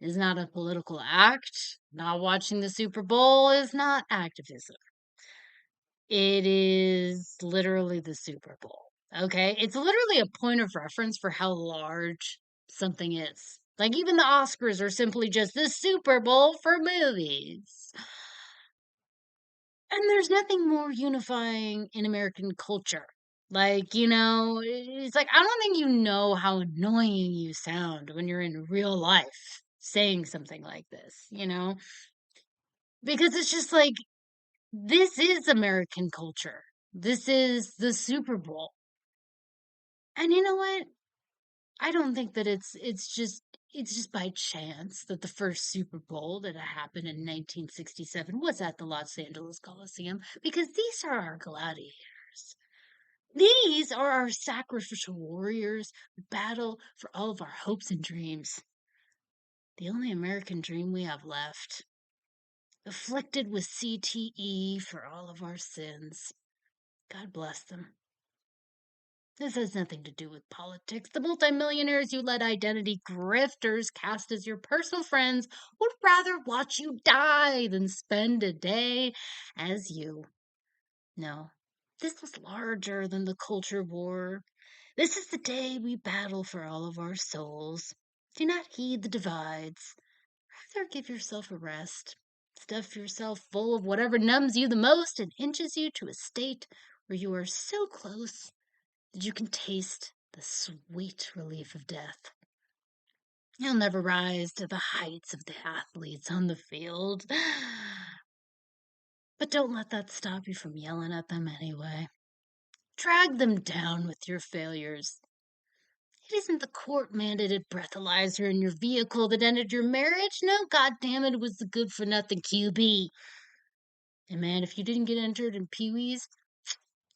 is not a political act. Not watching the Super Bowl is not activism. It is literally the Super Bowl. Okay? It's literally a point of reference for how large something is. Like, even the Oscars are simply just the Super Bowl for movies. And there's nothing more unifying in American culture. Like, it's like, I don't think you know how annoying you sound when you're in real life saying something like this, Because it's just like, this is American culture. This is the Super Bowl. And you know what? I don't think that it's just by chance that the first Super Bowl that happened in 1967 was at the Los Angeles Coliseum, because these are our gladiators. These are our sacrificial warriors who battle for all of our hopes and dreams. The only American dream we have left. Afflicted with CTE for all of our sins. God bless them. This has nothing to do with politics. The multimillionaires you let identity grifters cast as your personal friends would rather watch you die than spend a day as you. No, this was larger than the culture war. This is the day we battle for all of our souls. Do not heed the divides. Rather give yourself a rest. Stuff yourself full of whatever numbs you the most and inches you to a state where you are so close that you can taste the sweet relief of death. You'll never rise to the heights of the athletes on the field. But don't let that stop you from yelling at them anyway. Drag them down with your failures. It isn't the court mandated breathalyzer in your vehicle that ended your marriage. No, goddammit, it was the good for nothing QB. And man, if you didn't get entered in Pee Wee's,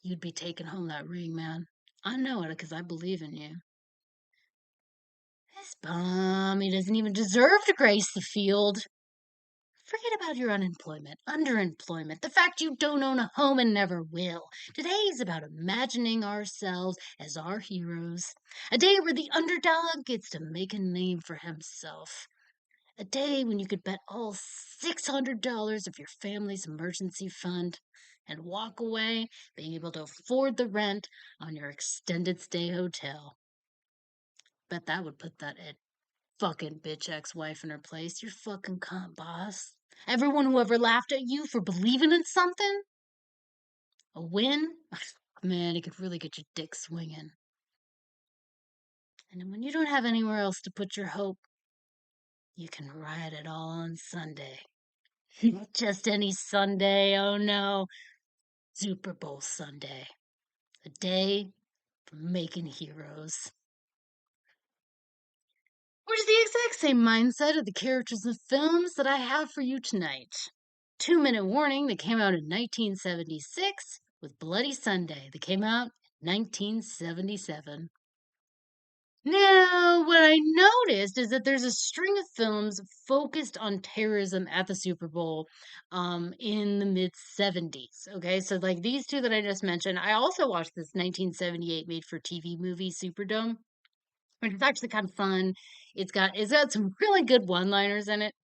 you'd be taking home that ring, man. I know it because I believe in you. This bum, he doesn't even deserve to grace the field. Forget about your unemployment, underemployment, the fact you don't own a home and never will. Today is about imagining ourselves as our heroes. A day where the underdog gets to make a name for himself. A day when you could bet all $600 of your family's emergency fund and walk away being able to afford the rent on your extended stay hotel. Bet that would put that fucking bitch ex-wife in her place. You're fucking cunt, boss. Everyone who ever laughed at you for believing in something, a win, man, it could really get your dick swinging. And when you don't have anywhere else to put your hope, you can ride it all on Sunday. Not just any Sunday, oh no. Super Bowl Sunday. A day for making heroes. Which is the exact same mindset of the characters of films that I have for you tonight. 2-minute Warning that came out in 1976 with Bloody Sunday that came out in 1977. Now, what I noticed is that there's a string of films focused on terrorism at the Super Bowl in the mid 70s. Okay, so like these two that I just mentioned, I also watched this 1978 made for TV movie Superdome, which is actually kind of fun. It's got some really good one-liners in it.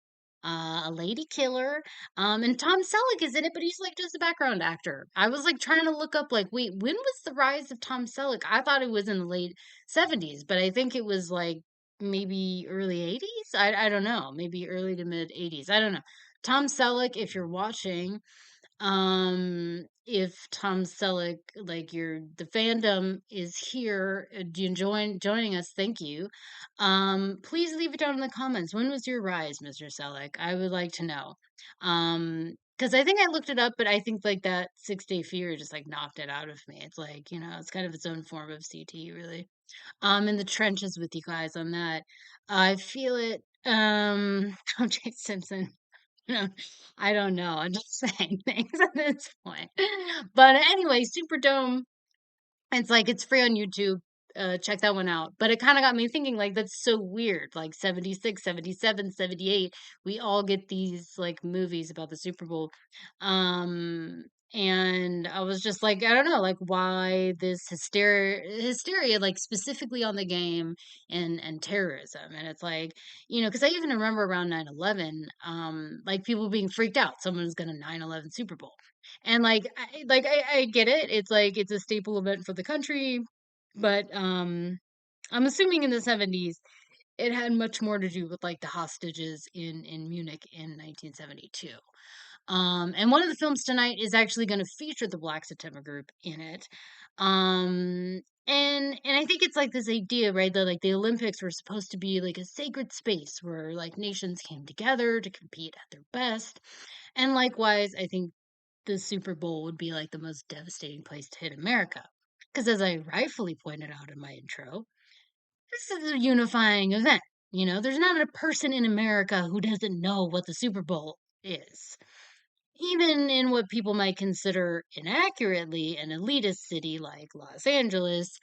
A lady killer, and Tom Selleck is in it, but he's like just a background actor. I was like trying to look up, like, wait, when was the rise of Tom Selleck? I thought it was in the late 70s, but I think it was like maybe early 80s. I don't know, maybe early to mid 80s. I don't know. Tom Selleck, if you're watching, if Tom Selleck, like the fandom is here, do you joining us? Thank you. Please leave it down in the comments. When was your rise, Mr. Selleck? I would like to know. Because I think I looked it up, but I think like that 6 Day Fever just like knocked it out of me. It's like, it's kind of its own form of CT, really. In the trenches with you guys on that. I feel it. OJ Simpson. No, I don't know. I'm just saying things at this point. But anyway, Superdome, it's like it's free on YouTube. Check that one out. But it kind of got me thinking, like, that's so weird. Like 76, 77, 78, we all get these like movies about the Super Bowl. And I was just like, I don't know, like why this hysteria, like specifically on the game and terrorism. And it's like, because I even remember around 9/11, like people being freaked out. Someone's gonna 9/11 Super Bowl. And I get it. It's like it's a staple event for the country, but I'm assuming in the 70s it had much more to do with like the hostages in Munich in 1972. And one of the films tonight is actually going to feature the Black September group in it. And I think it's like this idea, right? That like the Olympics were supposed to be like a sacred space where like nations came together to compete at their best. And likewise, I think the Super Bowl would be like the most devastating place to hit America. Because as I rightfully pointed out in my intro, this is a unifying event. There's not a person in America who doesn't know what the Super Bowl is. Even in what people might consider inaccurately an elitist city like Los Angeles,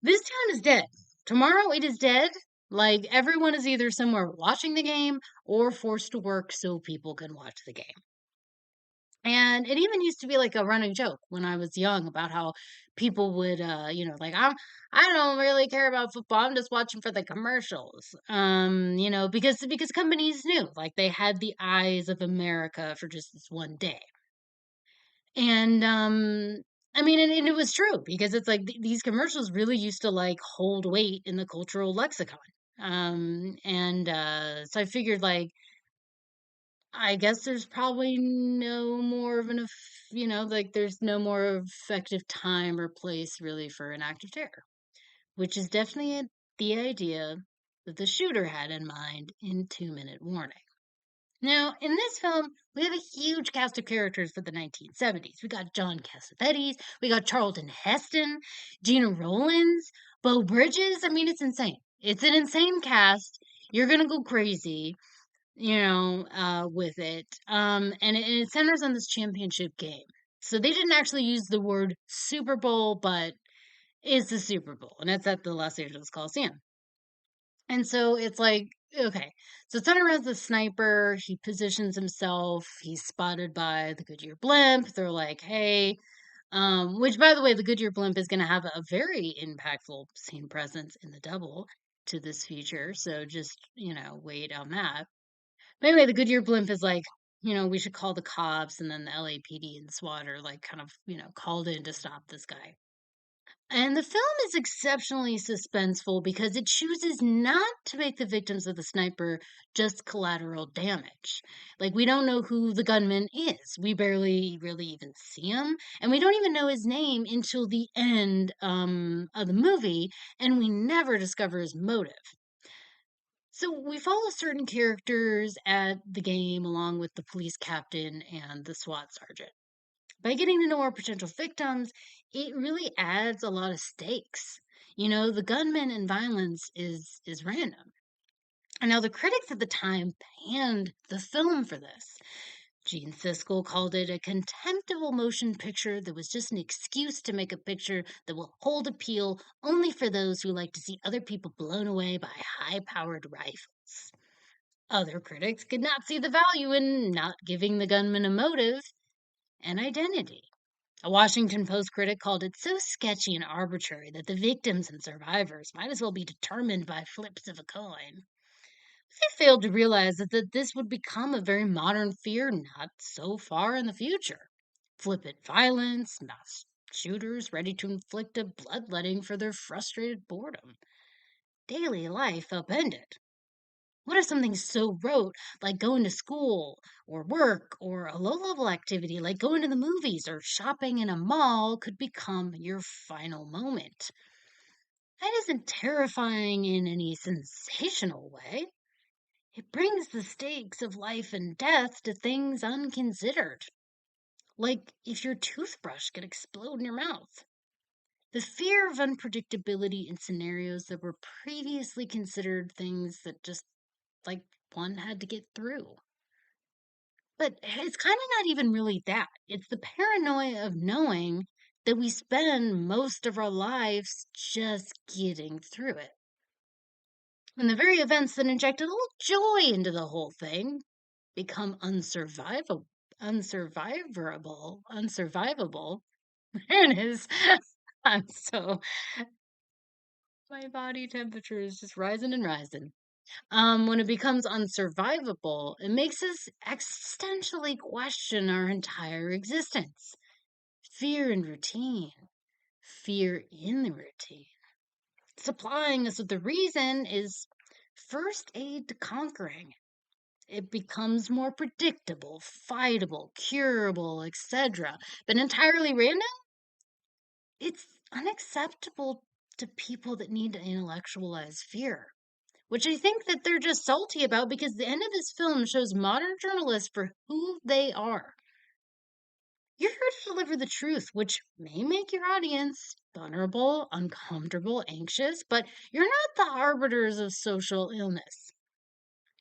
this town is dead. Tomorrow it is dead. Like everyone is either somewhere watching the game or forced to work so people can watch the game. And it even used to be like a running joke when I was young about how people would, like I don't really care about football. I'm just watching for the commercials. Because companies knew like they had the eyes of America for just this one day. And I mean, and it was true because it's like these commercials really used to like hold weight in the cultural lexicon. And so I figured like I guess there's probably no more of like there's no more effective time or place really for an act of terror, which is definitely the idea that the shooter had in mind in 2 Minute Warning. Now, in this film, we have a huge cast of characters for the 1970s. We got John Cassavetes, we got Charlton Heston, Gina Rowlands, Beau Bridges. I mean, it's insane. It's an insane cast. You're gonna go crazy, with it. And it centers on this championship game. So they didn't actually use the word Super Bowl, but it's the Super Bowl, and it's at the Los Angeles Coliseum. And so it's like, okay. So Thunderman's the sniper. He positions himself. He's spotted by the Goodyear blimp. They're like, hey, which by the way, the Goodyear blimp is going to have a very impactful scene presence in the double to this feature. So just, wait on that. But anyway, the Goodyear blimp is like, we should call the cops. And then the LAPD and SWAT are like kind of, called in to stop this guy. And the film is exceptionally suspenseful because it chooses not to make the victims of the sniper just collateral damage. Like, we don't know who the gunman is. We barely really even see him. And we don't even know his name until the end of the movie. And we never discover his motive. So we follow certain characters at the game along with the police captain and the SWAT sergeant. By getting to know our potential victims, it really adds a lot of stakes. The gunman and violence is random. And now the critics at the time panned the film for this. Gene Siskel called it a contemptible motion picture that was just an excuse to make a picture that will hold appeal only for those who like to see other people blown away by high-powered rifles. Other critics could not see the value in not giving the gunman a motive and identity. A Washington Post critic called it so sketchy and arbitrary that the victims and survivors might as well be determined by flips of a coin. They failed to realize that this would become a very modern fear not so far in the future. Flippant violence, mass shooters ready to inflict a bloodletting for their frustrated boredom. Daily life upended. What if something so rote, like going to school or work, or a low level activity like going to the movies or shopping in a mall, could become your final moment? That isn't terrifying in any sensational way. It brings the stakes of life and death to things unconsidered. Like if your toothbrush could explode in your mouth. The fear of unpredictability in scenarios that were previously considered things that just like one had to get through. But it's kind of not even really that. It's the paranoia of knowing that we spend most of our lives just getting through it. And the very events that inject a little joy into the whole thing become unsurvivable unsurvivable. There it is. I'm so my body temperature is just rising and rising. When it becomes unsurvivable, it makes us existentially question our entire existence. Fear and routine, fear in the routine. Supplying us with the reason is first aid to conquering. It becomes more predictable, fightable, curable, etc. But entirely random, it's unacceptable to people that need to intellectualize fear, which I think that they're just salty about because the end of this film shows modern journalists for who they are. You're here to deliver the truth, which may make your audience vulnerable, uncomfortable, anxious, but you're not the arbiters of social illness.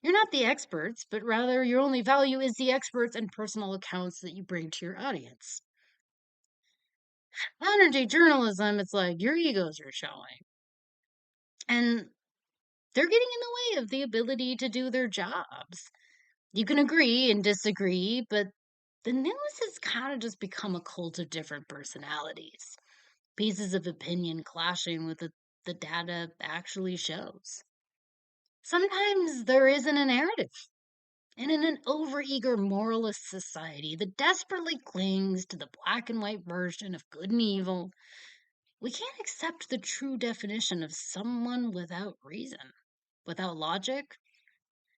You're not the experts, but rather your only value is the experts and personal accounts that you bring to your audience. Modern day journalism, it's like your egos are showing. And they're getting in the way of the ability to do their jobs. You can agree and disagree, but the news has kind of just become a cult of different personalities. Pieces of opinion clashing with the data actually shows. Sometimes there isn't a narrative. And in an overeager moralist society that desperately clings to the black and white version of good and evil, we can't accept the true definition of someone without reason, without logic,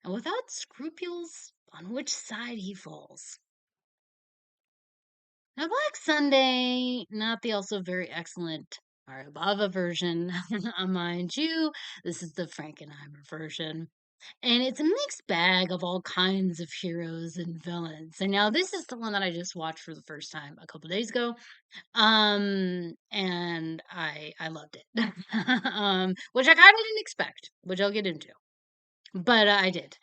and without scruples on which side he falls. Now, Black Sunday, not the also very excellent Arabava version, mind you, this is the Frankenheimer version. And it's a mixed bag of all kinds of heroes and villains. And now this is the one that I just watched for the first time a couple days ago. And I loved it. Which I kind of didn't expect, which I'll get into. But I did.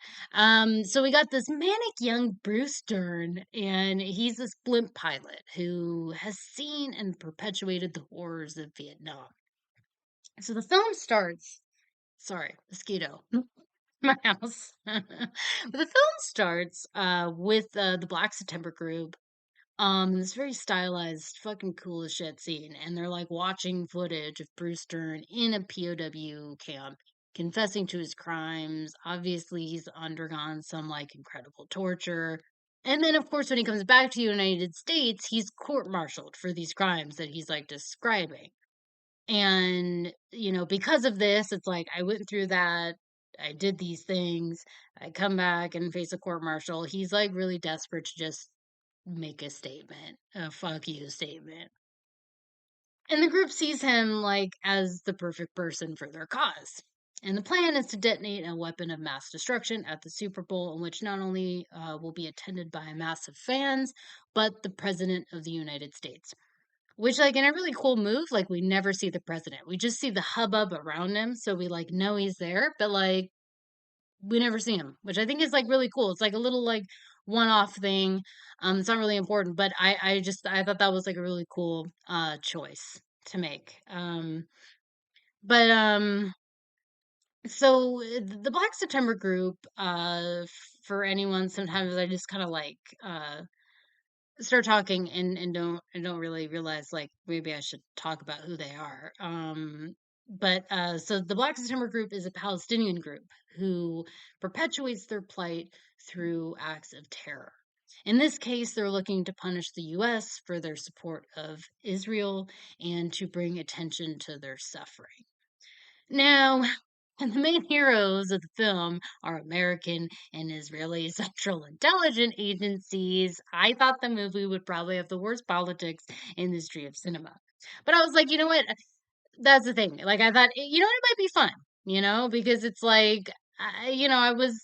So we got this manic young Bruce Dern, and he's this blimp pilot who has seen and perpetuated the horrors of Vietnam. So the film starts. Sorry, mosquito. My house. The film starts with the Black September group. This very stylized, fucking cool as shit scene, and they're like watching footage of Bruce Dern in a POW camp, confessing to his crimes. Obviously, he's undergone some like incredible torture. And then, of course, when he comes back to the United States, he's court-martialed for these crimes that he's like describing. And, because of this, it's like I went through that. I did these things. I come back and face a court martial. He's like really desperate to just make a statement, a fuck you statement. And the group sees him like as the perfect person for their cause. And the plan is to detonate a weapon of mass destruction at the Super Bowl, in which not only will be attended by massive fans, but the President of the United States. Which, like, in a really cool move, like, we never see the president. We just see the hubbub around him, so we, like, know he's there, but, like, we never see him, which I think is, like, really cool. It's, like, a little, like, one-off thing. It's not really important, but I thought that was, like, a really cool, choice to make. But, so the Black September group, for anyone, sometimes I just kind of, like, start talking and don't really realize like maybe I should talk about who they are. But so the Black September group is a Palestinian group who perpetuates their plight through acts of terror. In this case, they're looking to punish the US for their support of Israel and to bring attention to their suffering. Now, and the main heroes of the film are American and Israeli Central Intelligence Agencies. I thought the movie would probably have the worst politics in the history of cinema. But I was like, you know what? That's the thing. Like, I thought, it might be fun, because it's like, I was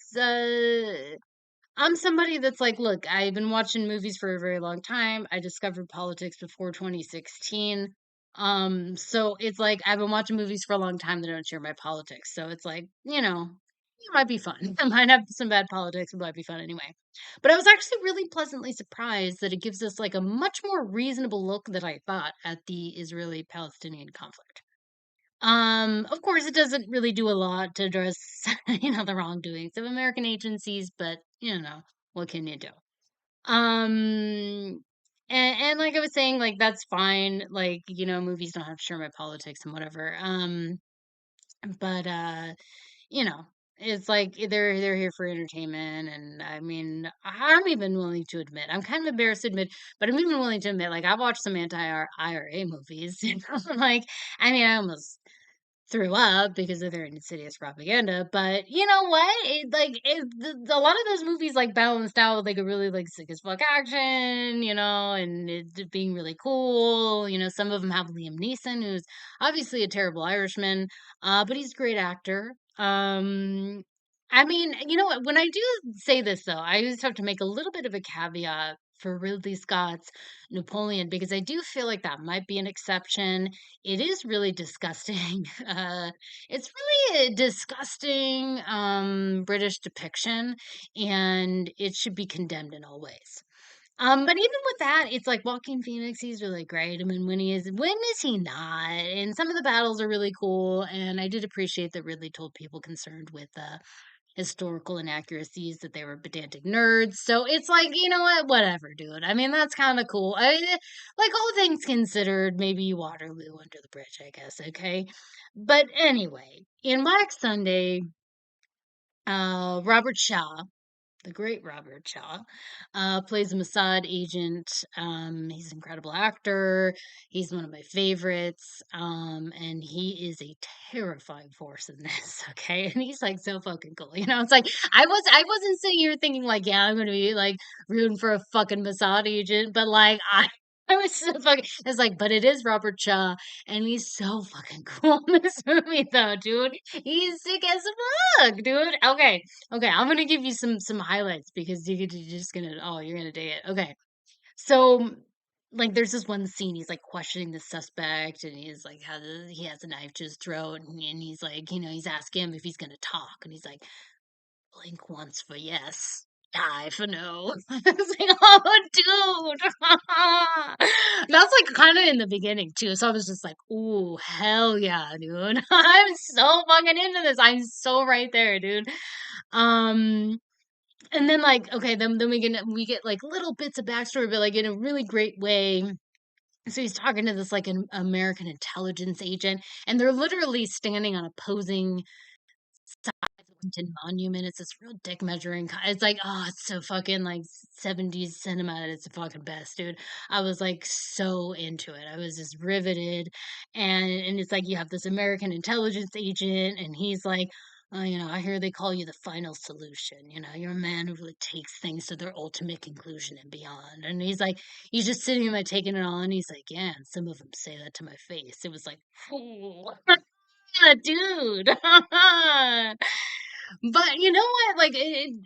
I'm somebody that's like, look, I've been watching movies for a very long time. I discovered politics before 2016. So it's like I've been watching movies for a long time that don't share my politics. So it's like, it might be fun. It might have some bad politics, it might be fun anyway. But I was actually really pleasantly surprised that it gives us like a much more reasonable look than I thought at the Israeli-Palestinian conflict. Of course, it doesn't really do a lot to address, the wrongdoings of American agencies, but what can you do? And like I was saying, like that's fine. Like, movies don't have to share my politics and whatever. But you know, it's like they're here for entertainment, and I mean, I'm even willing to admit, I'm kind of embarrassed to admit, but I'm even willing to admit, like I've watched some anti-IRA movies, like I mean, I almost threw up because of their insidious propaganda. But you know what? A lot of those movies like balanced out with like a really like sick as fuck action, and it being really cool. Some of them have Liam Neeson, who's obviously a terrible Irishman, but he's a great actor. I mean, you know what? When I do say this though, I just have to make a little bit of a caveat for Ridley Scott's Napoleon because I do feel like that might be an exception. It is really disgusting. It's really a disgusting British depiction, and it should be condemned in all ways. But even with that, it's like Joaquin Phoenix, he's really great. I mean, when is he not? And some of the battles are really cool, and I did appreciate that Ridley told people concerned with historical inaccuracies that they were pedantic nerds. So it's like, you know what? Whatever, dude. I mean, that's kind of cool. Like all things considered, maybe Waterloo under the bridge, I guess. Okay. But anyway, in Black Sunday, Robert Shaw, the great Robert Shaw, plays a Mossad agent. He's an incredible actor. He's one of my favorites. And he is a terrifying force in this. Okay, and he's like so fucking cool. It's like I wasn't sitting here thinking like, yeah, I'm gonna be like rooting for a fucking Mossad agent, but like I. I was so fucking. It's like, but it is Robert Shaw, and he's so fucking cool in this movie, though, dude. He's sick as fuck, dude. Okay, okay, I'm gonna give you some highlights because you're just gonna you're gonna dig it. Okay, so like there's this one scene he's like questioning the suspect and he's like he has a knife to his throat and he's like he's asking him if he's gonna talk and he's like blink once for yes. Die for no. It's like, oh, dude. That's like kind of in the beginning too. So I was just like, ooh, hell yeah, dude. I'm so fucking into this. I'm so right there, dude. Um, and then like, okay, then we get like little bits of backstory, but like in a really great way. So he's talking to this like an American intelligence agent, and they're literally standing on opposing Washington Monument. It's this real dick measuring. It's like, oh, it's so fucking like 70s cinema. It's the fucking best, dude. I was like so into it. I was just riveted. And it's like you have this American intelligence agent, and he's like, I hear they call you the final solution. You're a man who really takes things to their ultimate conclusion and beyond. And he's just sitting there taking it on. He's like, yeah, and some of them say that to my face. It was like, dude. But you know what? Like,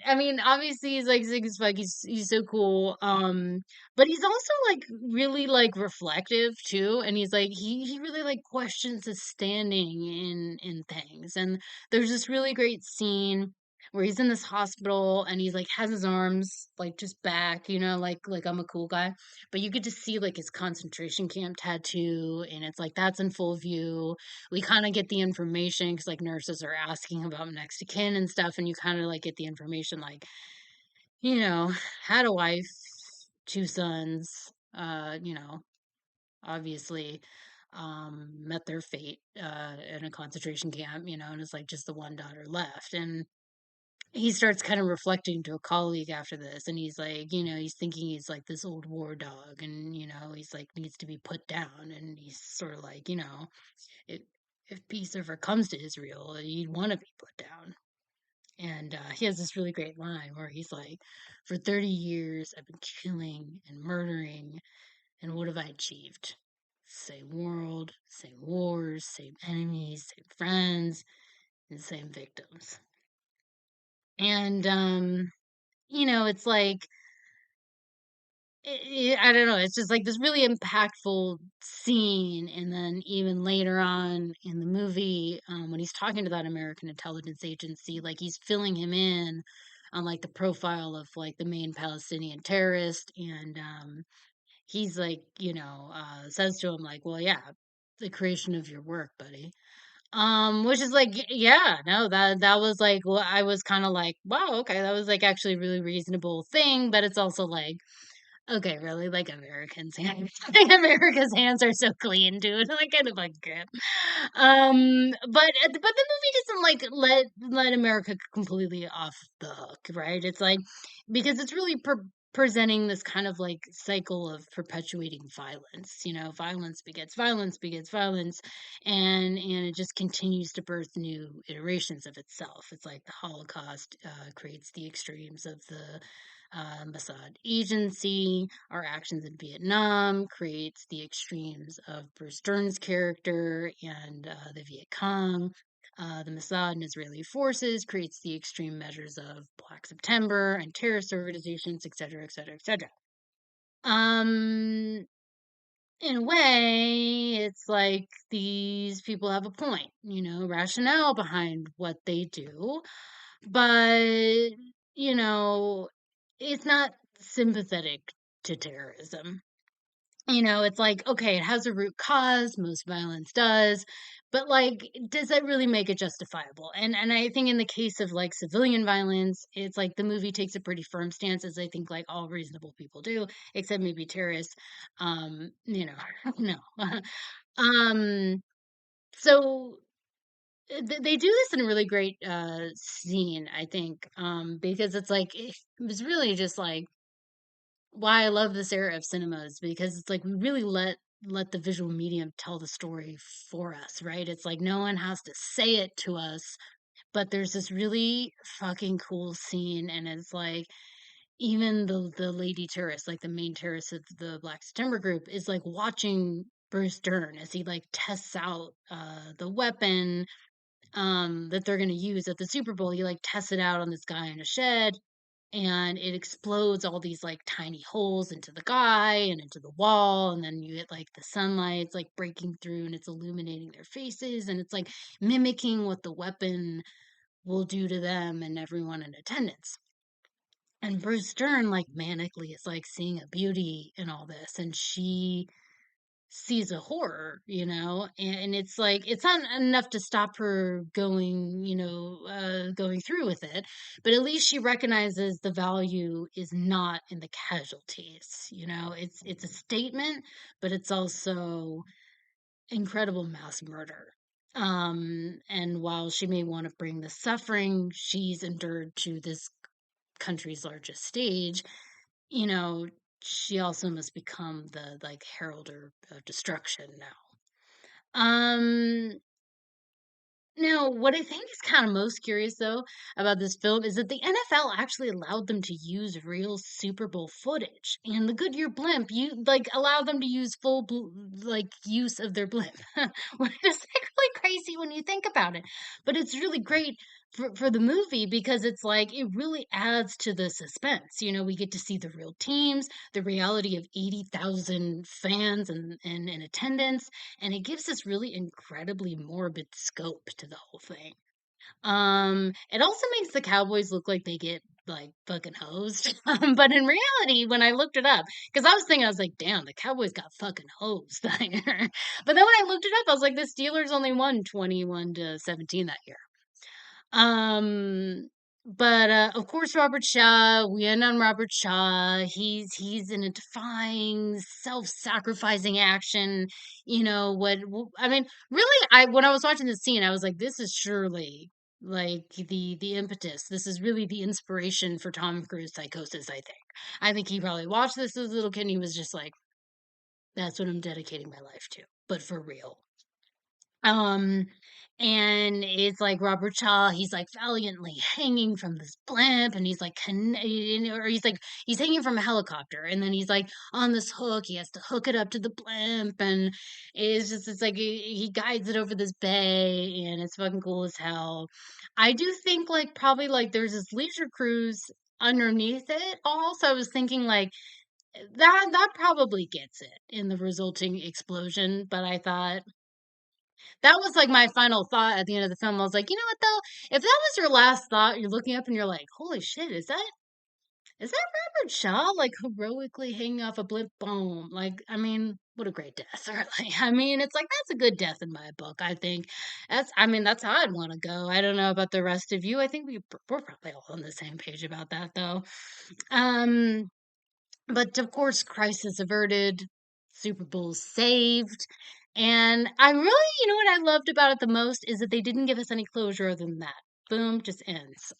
I mean, obviously he's like Zig as fuck. He's so cool. But he's also like really like reflective too, and he's like he really like questions his standing in things. And there's this really great scene where he's in this hospital and he's like has his arms like just back, like I'm a cool guy. But you get to see like his concentration camp tattoo, and it's like that's in full view. We kind of get the information because like nurses are asking about next of kin and stuff, and you kind of like get the information like you know had a wife, two sons, obviously met their fate in a concentration camp, and it's like just the one daughter left. And he starts kind of reflecting to a colleague after this, and he's like, he's thinking he's like this old war dog, and he's like needs to be put down. And he's sort of like, it, if peace ever comes to Israel, you'd want to be put down. And he has this really great line where he's like, for 30 years, I've been killing and murdering, and what have I achieved? Same world, same wars, same enemies, same friends, and same victims. And, it's like, I don't know. It's just like this really impactful scene, and then even later on in the movie, when he's talking to that American intelligence agency, like he's filling him in on like the profile of like the main Palestinian terrorist, and he's like, says to him like, "Well, yeah, the creation of your work, buddy." Which is like, yeah, no, that was like, well, I was kind of like, wow, okay, that was like actually a really reasonable thing, but it's also like, okay, really, like Americans' hands, like America's hands are so clean, dude. Like kind of like grip. But the movie doesn't like let America completely off the hook, right? It's like because it's really presenting this kind of like cycle of perpetuating violence. You know, violence begets violence, and it just continues to birth new iterations of itself. It's like the Holocaust creates the extremes of the Mossad agency. Our actions in Vietnam creates the extremes of Bruce Dern's character and the Viet Cong. The Mossad and Israeli forces creates the extreme measures of Black September and terrorist organizations, etc., etc., etc. Um, in a way, it's like these people have a point, you know, rationale behind what they do, but you know, it's not sympathetic to terrorism. You know, it's like, okay, it has a root cause, most violence does, but like, does that really make it justifiable? And I think in the case of like civilian violence, it's like the movie takes a pretty firm stance, as I think like all reasonable people do, except maybe terrorists. You know, no. um, so they do this in a really great scene, I think, because it's like it was really just like why I love this era of cinemas because it's like we really let the visual medium tell the story for us, right? It's like no one has to say it to us, but there's this really fucking cool scene, and it's like even the lady terrorist, like the main terrorist of the Black September group, is like watching Bruce Dern as he like tests out the weapon that they're gonna use at the Super Bowl. He like tests it out on this guy in a shed, and it explodes all these like tiny holes into the guy and into the wall, and then you get like the sunlight's like breaking through and it's illuminating their faces, and it's like mimicking what the weapon will do to them and everyone in attendance. And Bruce Stern like manically is like seeing a beauty in all this, and she sees a horror, you know, and it's like it's not enough to stop her going, you know, going through with it, but at least she recognizes the value is not in the casualties, you know. It's a statement, but it's also incredible mass murder. And while she may want to bring the suffering she's endured to this country's largest stage, you know, she also must become the like heralder of destruction now. Now, what I think is kind of most curious though about this film is that the NFL actually allowed them to use real Super Bowl footage, and the Goodyear blimp you like allowed them to use like use of their blimp, which is like really crazy when you think about it. But it's really great for the movie because it's like it really adds to the suspense. You know, we get to see the real teams, the reality of 80,000 fans and in attendance, and it gives this really incredibly morbid scope to the whole thing. It also makes the Cowboys look like they get like fucking hosed. But in reality, when I looked it up, because I was thinking, I was like, damn, the Cowboys got fucking hosed. But then when I looked it up, I was like, the Steelers only won 21-17 that year. Um, but of course, Robert Shaw. We end on Robert Shaw. He's in a defying, self-sacrificing action. You know what? I mean, really, I when I was watching the scene, I was like, this is surely like the impetus. This is really the inspiration for Tom Cruise psychosis. I think he probably watched this as a little kid, and he was just like, that's what I'm dedicating my life to, but for real. Um, and it's like Robert Shaw, he's like valiantly hanging from this blimp, and he's like, or he's like, he's hanging from a helicopter, and then he's like on this hook. He has to hook it up to the blimp, and it's like he guides it over this bay, and it's fucking cool as hell. I do think like probably like there's this leisure cruise underneath it all, so I was thinking like that probably gets it in the resulting explosion, but I thought that was like my final thought at the end of the film. I was like, you know what though? If that was your last thought, you're looking up and you're like, holy shit, Is that Robert Shaw, like, heroically hanging off a blimp? Boom. Like, I mean, what a great death, really. I mean, it's like, that's a good death in my book, I think. I mean, that's how I'd want to go. I don't know about the rest of you. I think we're probably all on the same page about that, though. Um, but of course, crisis averted, Super Bowl saved. And I really, what I loved about it the most is that they didn't give us any closure other than that. Boom, just ends.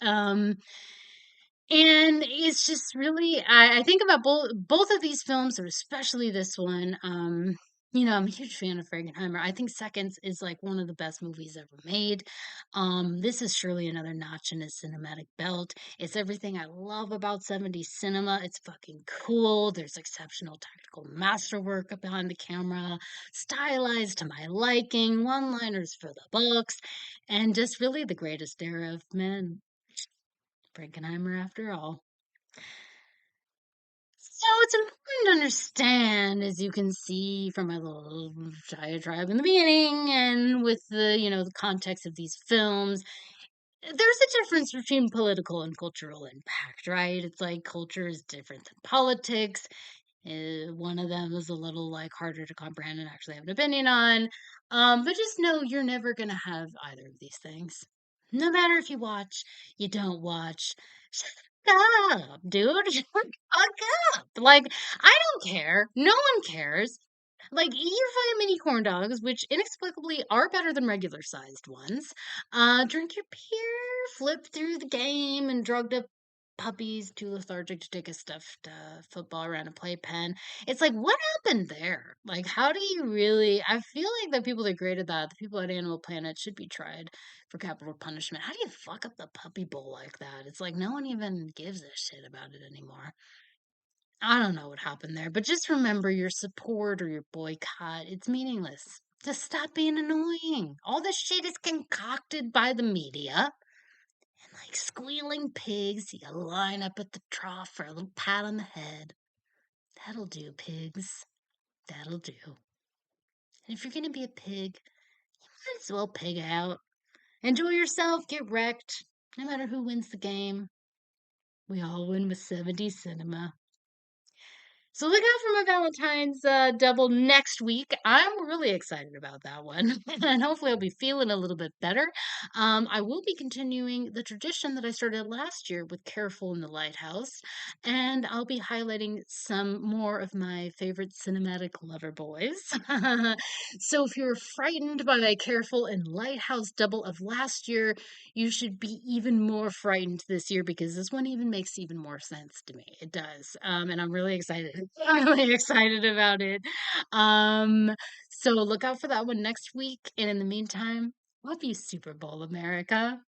And it's just really I think about both of these films, or especially this one. I'm a huge fan of Frankenheimer. I think Seconds is like one of the best movies ever made. This is surely another notch in his cinematic belt. It's everything I love about 70s cinema. It's fucking cool. There's exceptional technical masterwork behind the camera, stylized to my liking, one-liners for the books, and just really the greatest era of men. Frankenheimer after all. So it's important to understand, as you can see from my little diatribe in the beginning, and with the context of these films, there's a difference between political and cultural impact, right? It's like culture is different than politics. One of them is a little like harder to comprehend and actually have an opinion on. But just know you're never gonna have either of these things. No matter if you watch, you don't watch. Shut up, dude. Shut the fuck up. Like, I don't care. No one cares. Like, eat your fucking mini corn dogs, which inexplicably are better than regular sized ones. Drink your beer, flip through the game, and drugged up puppies too lethargic to take a stuffed football around a playpen. It's like, what happened there? Like, how do you really? I feel like the people that graded that, the people at Animal Planet, should be tried for capital punishment. How do you fuck up the puppy bowl like that? It's like no one even gives a shit about it anymore. I don't know what happened there, but just remember your support or your boycott. It's meaningless. Just stop being annoying. All this shit is concocted by the media. And like squealing pigs, you line up at the trough for a little pat on the head. That'll do, pigs. That'll do. And if you're gonna be a pig, you might as well pig out. Enjoy yourself, get wrecked. No matter who wins the game, we all win with 70 cinema. So look out for my Valentine's double next week. I'm really excited about that one. And hopefully I'll be feeling a little bit better. I will be continuing the tradition that I started last year with Careful in the Lighthouse. And I'll be highlighting some more of my favorite cinematic lover boys. So if you're frightened by my Careful and Lighthouse double of last year, you should be even more frightened this year because this one even makes even more sense to me. It does. And I'm really excited. I'm really excited about it. So look out for that one next week. And in the meantime, love you, Super Bowl America.